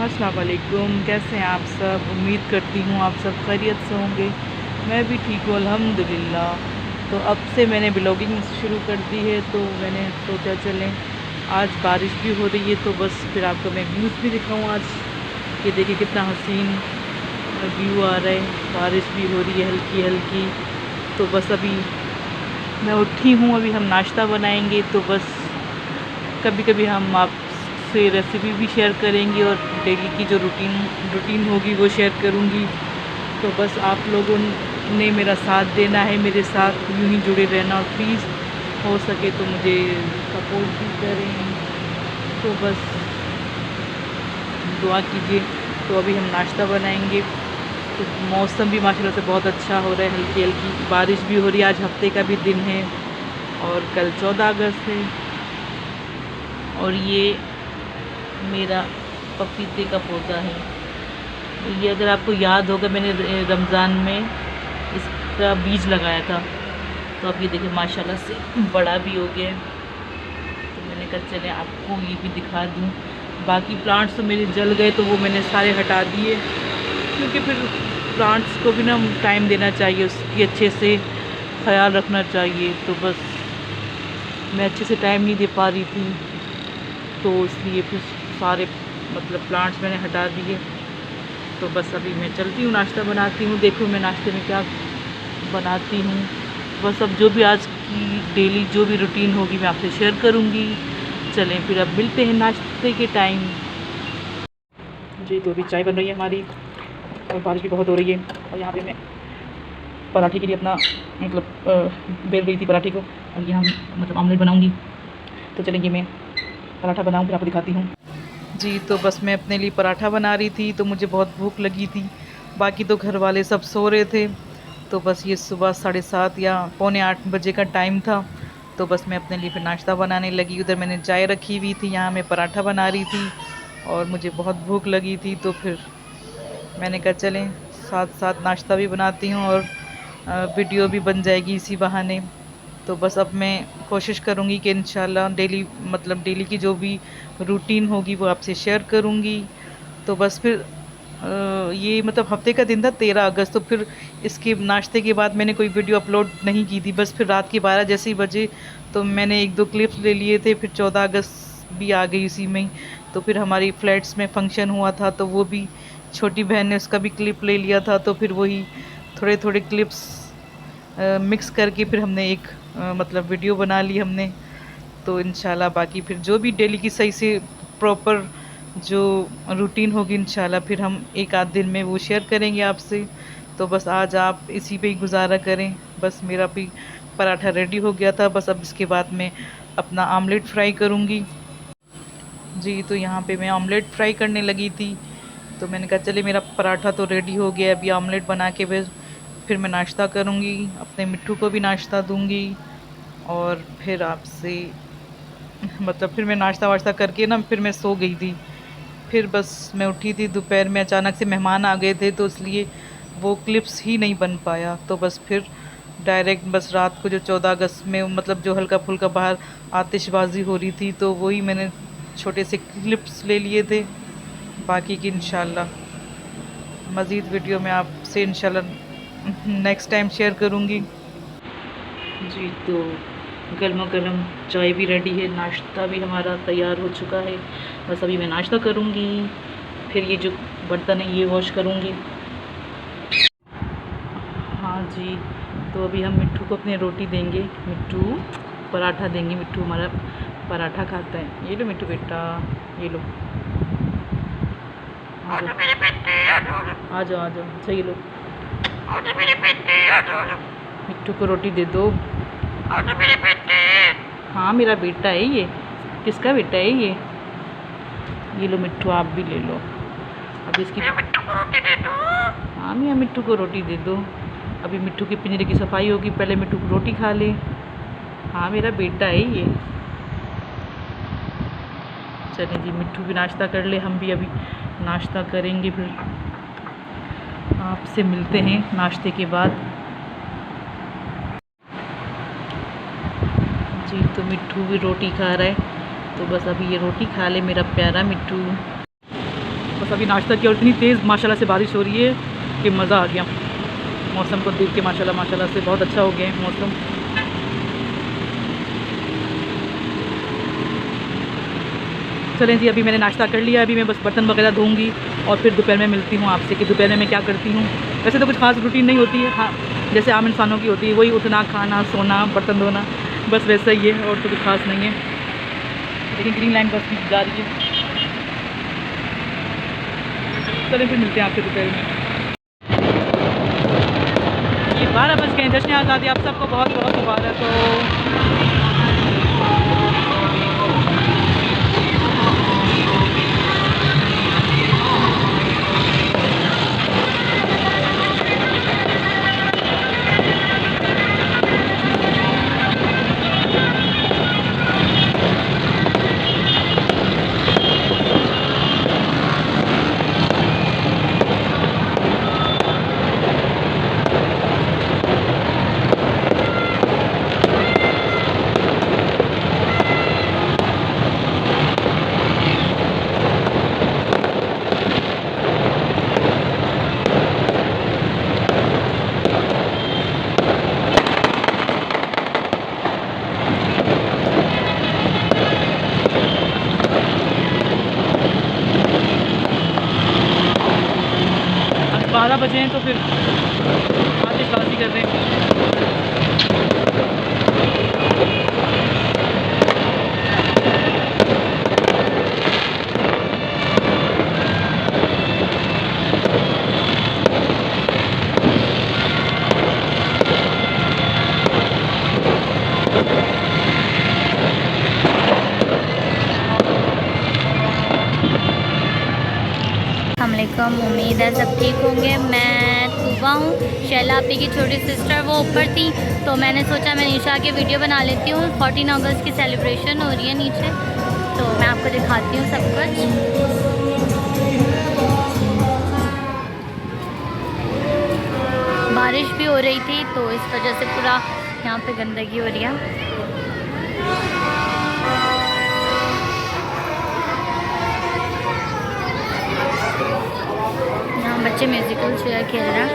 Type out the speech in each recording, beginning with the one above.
अस्सलाम वालेकुम। कैसे हैं आप सब? उम्मीद करती हूँ आप सब खैरियत से होंगे। मैं भी ठीक हूँ अल्हम्दुलिल्लाह। तो अब से मैंने ब्लॉगिंग शुरू कर दी है, तो मैंने सोचा चलें, आज बारिश भी हो रही है तो बस फिर आपको मैं व्यूज़ भी दिखाऊँ आज। ये देखिए कितना हसीन व्यू आ रहा है, बारिश भी हो रही है हल्की हल्की। तो बस अभी मैं उठी हूँ, अभी हम नाश्ता बनाएंगे। तो बस कभी कभी हम आपसे रेसिपी भी शेयर करेंगे और डेली की जो रूटीन होगी वो शेयर करूँगी। तो बस आप लोगों ने मेरा साथ देना है, मेरे साथ यूँ ही जुड़े रहना, और प्लीज़ हो सके तो मुझे सपोर्ट भी करें। तो बस दुआ कीजिए। तो अभी हम नाश्ता बनाएंगे। तो मौसम भी माशाल्लाह से बहुत अच्छा हो रहा है, हल्की हल्की बारिश भी हो रही है। आज हफ्ते का भी दिन है और कल 14 अगस्त है। और ये मेरा पपीते का पौधा है। ये अगर आपको याद होगा, मैंने रमज़ान में इसका बीज लगाया था। तो अब ये देखिए माशाल्लाह से बड़ा भी हो गया है। तो मैंने कहा चले आपको ये भी दिखा दूँ। बाकी प्लांट्स तो मेरे जल गए तो वो मैंने सारे हटा दिए, क्योंकि फिर प्लांट्स को भी ना टाइम देना चाहिए, उसकी अच्छे से ख्याल रखना चाहिए। तो बस मैं अच्छे से टाइम नहीं दे पा रही थी, तो इसलिए फिर सारे प्लांट्स मैंने हटा दिए। तो बस अभी मैं चलती हूँ, नाश्ता बनाती हूँ। देखो मैं नाश्ते में क्या बनाती हूँ। बस अब जो भी आज की डेली जो भी रूटीन होगी मैं आपसे शेयर करूँगी। चलें फिर अब मिलते हैं नाश्ते के टाइम। जी तो अभी चाय बन रही है हमारी, और बारिश भी बहुत हो रही है। और यहाँ पे मैं पराठे के लिए अपना बेल रही थी पराठे को, और यहाँ ऑमलेट बनाऊँगी। तो चलेंगे मैं पराठा बनाऊँ फिर आपको दिखाती हूँ। जी तो बस मैं अपने लिए पराठा बना रही थी, तो मुझे बहुत भूख लगी थी। बाकी तो घर वाले सब सो रहे थे। तो बस ये सुबह 7:30 या पौने 8 बजे का टाइम था। तो बस मैं अपने लिए फिर नाश्ता बनाने लगी। उधर मैंने चाय रखी हुई थी, यहाँ मैं पराठा बना रही थी, और मुझे बहुत भूख लगी थी। तो फिर मैंने कहा चलें साथ साथ नाश्ता भी बनाती हूँ और वीडियो भी बन जाएगी इसी बहाने। तो बस अब मैं कोशिश करूँगी कि इंशाल्लाह डेली की जो भी रूटीन होगी वो आपसे शेयर करूँगी। तो बस फिर ये हफ्ते का दिन था 13 अगस्त। तो फिर इसके नाश्ते के बाद मैंने कोई वीडियो अपलोड नहीं की थी। बस फिर रात के 12 जैसे ही बजे तो मैंने 1-2 क्लिप्स ले लिए थे। फिर 14 अगस्त भी आ गई उसी में ही। तो फिर हमारी फ्लैट्स में फंक्शन हुआ था, तो वो भी छोटी बहन ने उसका भी क्लिप ले लिया था। तो फिर वही थोड़े थोड़े क्लिप्स मिक्स करके फिर हमने एक वीडियो बना ली हमने। तो इंशाल्लाह बाकी फिर जो भी डेली की सही से प्रॉपर जो रूटीन होगी इंशाल्लाह फिर हम एक आध दिन में वो शेयर करेंगे आपसे। तो बस आज आप इसी पे ही गुजारा करें। बस मेरा भी पराठा रेडी हो गया था, बस अब इसके बाद मैं अपना आमलेट फ्राई करूँगी। जी तो यहाँ पे मैं आमलेट फ्राई करने लगी थी। तो मैंने कहा चलिए मेरा पराठा तो रेडी हो गया, अभी आमलेट बना के फिर मैं नाश्ता करूँगी, अपने मिट्ठू को भी नाश्ता दूँगी। और फिर आपसे फिर मैं नाश्ता वाश्ता करके ना फिर मैं सो गई थी। फिर बस मैं उठी थी दोपहर में, अचानक से मेहमान आ गए थे, तो इसलिए वो क्लिप्स ही नहीं बन पाया। तो बस फिर डायरेक्ट बस रात को जो 14 अगस्त में जो हल्का फुल्का बाहर आतिशबाजी हो रही थी, तो वही मैंने छोटे से क्लिप्स ले लिए थे। बाकी की इंशाल्लाह मज़ीद वीडियो में आपसे इंशाल्लाह नेक्स्ट टाइम शेयर करूँगी। जी तो गर्मा गर्म चाय भी रेडी है, नाश्ता भी हमारा तैयार हो चुका है। बस अभी मैं नाश्ता करूँगी, फिर ये जो बर्तन है ये वॉश करूँगी। हाँ जी तो अभी हम मिट्ठू को अपने रोटी देंगे। मिट्ठू पराठा देंगे, मिट्ठू हमारा पराठा खाता है। ये लो मिट्ठू बेटा, ये लो, आ जाओ आ जाओ, अच्छा ये लो, मिट्ठू को रोटी दे दो। हाँ मेरा बेटा है ये। किसका बेटा है ये लो मिट्ठू, आप भी ले लो। अब इसकी मिट्ठू को रोटी दे दो। हाँ मियाँ मिट्ठू को रोटी दे दो। अभी मिट्ठू की पिंजरे की सफाई होगी, पहले मिट्ठू को रोटी खा ले। हाँ मेरा बेटा है ये। चलें जी मिट्ठू भी नाश्ता कर ले, हम भी अभी नाश्ता करेंगे, फिर आपसे मिलते हैं नाश्ते के बाद। जी तो मिट्ठू भी रोटी खा रहा है, तो बस अभी ये रोटी खा ले मेरा प्यारा मिट्ठू। बस अभी नाश्ता किया और इतनी तेज़ माशाल्लाह से बारिश हो रही है कि मज़ा आ गया। मौसम को देख के माशाल्लाह से बहुत अच्छा हो गया है मौसम। चलें जी, अभी मैंने नाश्ता कर लिया, अभी मैं बस बर्तन वगैरह धोऊंगी और फिर दोपहर में मिलती हूँ आपसे कि दोपहर में मैं क्या करती हूँ। वैसे तो कुछ खास रूटीन नहीं होती है, हाँ जैसे आम इंसानों की होती है, वही उठना, खाना, सोना, बर्तन धोना, बस वैसा ही है और तो कुछ खास नहीं है। लेकिन ग्रीन लाइन बस भी जा रही है। चलें फिर मिलते हैं आपसे दोपहर में। ये 12 बज गए। जश्न आज़ादी आप सबको बहुत बहुत मुबारक हो। अब 12 बजे हैं तो फिर आतिशबाजी कर रहे हैं। अस्सलामुअलैकुम, उम्मीद है सब ठीक होंगे। मैं तूबा हूँ, शैला आपी की छोटी सिस्टर, वो ऊपर थी तो मैंने सोचा मैं नीचे आके वीडियो बना लेती हूँ। 14 अगस्त की सेलिब्रेशन हो रही है नीचे, तो मैं आपको दिखाती हूँ सब कुछ। बारिश भी हो रही थी तो इस वजह से पूरा यहाँ पे गंदगी हो रही है। बच्चे म्यूजिकल चेयर खेल रहे हैं।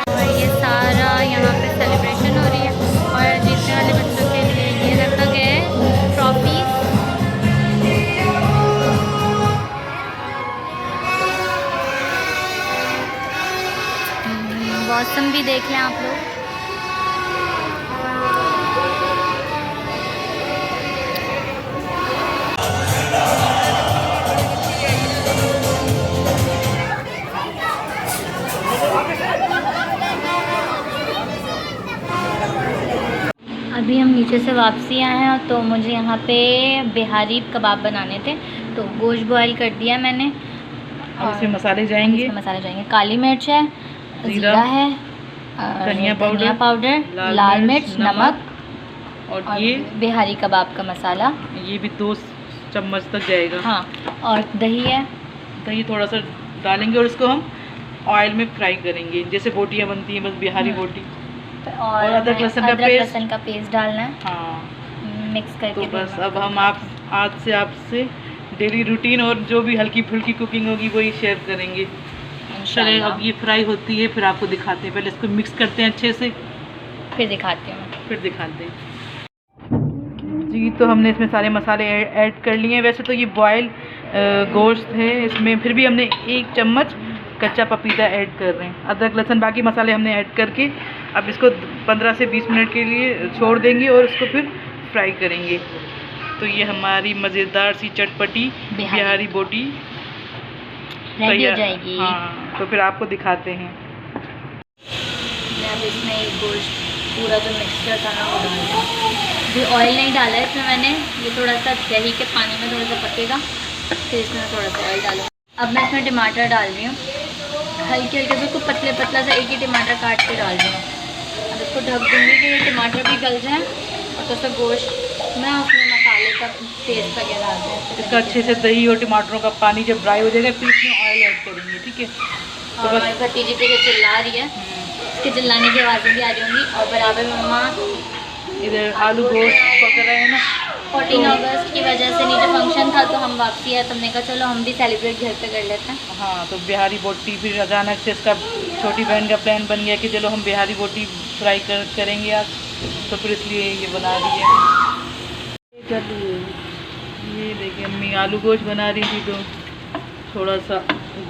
और ये सारा यहाँ पे सेलिब्रेशन हो रही है और जीतने वाले बच्चों के लिए ये रखा गया है ट्रॉफीज। मौसम भी देख लें आप लोग। अभी हम नीचे से वापसी आए हैं तो मुझे यहाँ पे बिहारी कबाब बनाने थे, तो गोश्त बॉयल कर दिया मैंने। और इसमें मसाले जाएंगे, काली मिर्च है, जीरा है, धनिया पाउडर, लाल मिर्च, नमक और ये बिहारी कबाब का मसाला, ये भी 2 चम्मच तक जाएगा। हाँ, और दही है, दही थोड़ा सा डालेंगे और इसको हम ऑयल में फ्राई करेंगे जैसे बोटियाँ बनती हैं, बस बिहारी बोटी। और अदरक लहसुन का पेस्ट डालना है, हाँ मिक्स करके। तो बस अब हम आज से आपसे डेली रूटीन और जो भी हल्की फुल्की कुकिंग होगी वही शेयर करेंगे। चले अब ये फ्राई होती है फिर आपको दिखाते हैं। पहले इसको मिक्स करते हैं अच्छे से, फिर दिखाते हैं। जी तो हमने इसमें सारे मसाले ऐड कर लिए हैं। वैसे तो ये बॉयल गोश्त है, इसमें फिर भी हमने 1 चम्मच कच्चा पपीता ऐड कर रहे हैं। अदरक लहसुन बाकी मसाले हमने ऐड करके अब इसको 15 से 20 मिनट के लिए छोड़ देंगे और इसको फिर फ्राई करेंगे। तो ये हमारी मज़ेदार सी चटपटी बिहारी बोटी रेडी हो जाएगी। हाँ तो फिर आपको दिखाते हैं। मैं अब इसमें एक गोश्त पूरा जो मिक्सचर था ना वो डाल दिया। अभी ऑयल नहीं डाला है इसमें मैंने, ये थोड़ा सा दही के पानी में थोड़ा सा पकेगा, फिर इसमें थोड़ा सा ऑयल डालूँगा। अब मैं इसमें टमाटर डाल रही हूँ, हल्के हल्के बिल्कुल पतला सा एक ही टमाटर काट के डाल रही हूँ। अब इसको ढक दूँगी कि ये टमाटर भी गल जाएँ और तो सब गोश्त में उसमें मसाले का पेस्ट वगैरह आ जाए। इसका अच्छे से दही और टमाटरों का पानी जब ड्राई हो जाएगा फिर इसमें ऑयल ऐड करेंगे, ठीक है। तो और हमारी भतीजी पे जो चिल्ला रही है, इसके चिल्लाने की आवाज़ें भी आ रही होंगी। और बराबर मम्मा इधर आलू गोश्त पक रहे हैं ना। 14 अगस्त की वजह से नीचे फंक्शन था तो हम वापसी है, तो हमने कहा चलो हम भी सेलिब्रेट घर पे कर लेते हैं। हाँ, तो बिहारी बोटी फिर अचानक से इसका छोटी बहन का प्लान बन गया कि चलो हम बिहारी बोटी फ्राई करेंगे आज, तो फिर इसलिए ये बना रही है। ये देखिए अम्मी आलू गोश्त बना रही थी तो थोड़ा सा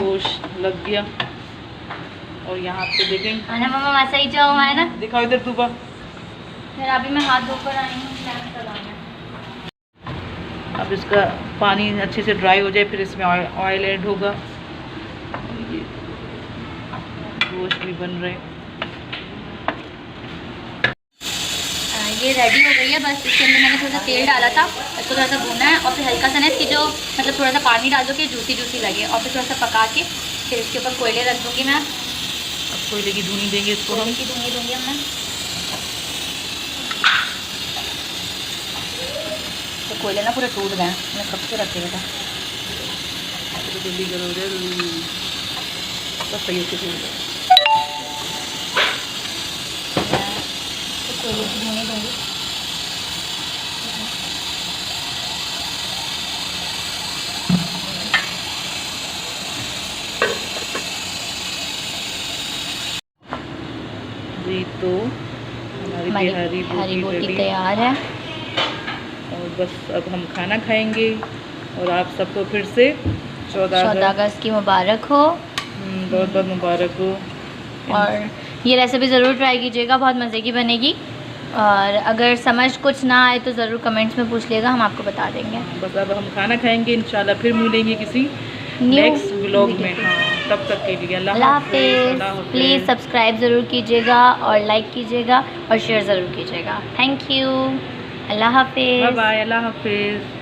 गोश्त लग गया। और यहाँ पे देखेंगे ना मम्मा वैसा ही जाओ है ना, दिखाओ इधर तूबा। फिर अभी मैं हाथ धोकर आई हूँ स्नैक्स लगाना। अब इसका पानी अच्छे से ड्राई हो जाए फिर इसमें ऑयल ऐड होगा। ये गोश्त भी बन रहे हैं। ये रेडी हो गई है, बस इसके अंदर मैंने थोड़ा सा तेल डाला था, इसको थोड़ा सा भूनना है और फिर हल्का सा ना इसकी जो मतलब थोड़ा सा पानी डाल दो कि जूसी जूसी लगे और फिर थोड़ा सा पका के फिर इसके ऊपर कोयले रख दूँगी मैं। अब कोयले की धुनी देंगे इसको हम। कोयले की धुनी दूँगी हम मैं, तो कोयले ना पूरे टूट गए, मैं कब से रखे था। जल्दी करो जल्दी, बस सही से कोयले की धुनी दूँगी। जी तो हमारी बिहारी बोटी रेडी तैयार है और बस अब हम खाना खाएंगे। और आप सबको फिर से 14 अगस्त की मुबारक हो। बहुत बहुत मुबारक हो। और ये रेसिपी ज़रूर ट्राई कीजिएगा, बहुत मज़े की बनेगी। और अगर समझ कुछ ना आए तो ज़रूर कमेंट्स में पूछ लिएगा, हम आपको बता देंगे। बस अब हम खाना खाएंगे, इंशाल्लाह फिर मिलेंगे किसी नेक्स्ट व्लॉग में। हाँ, तब तक के लिए अल्लाह हाफ़िज़। प्लीज़ सब्सक्राइब ज़रूर कीजिएगा और लाइक कीजिएगा और शेयर ज़रूर कीजिएगा। Thank you. अल्लाह हाफ़िज़। बाय बाय, अल्लाह हाफ़िज़।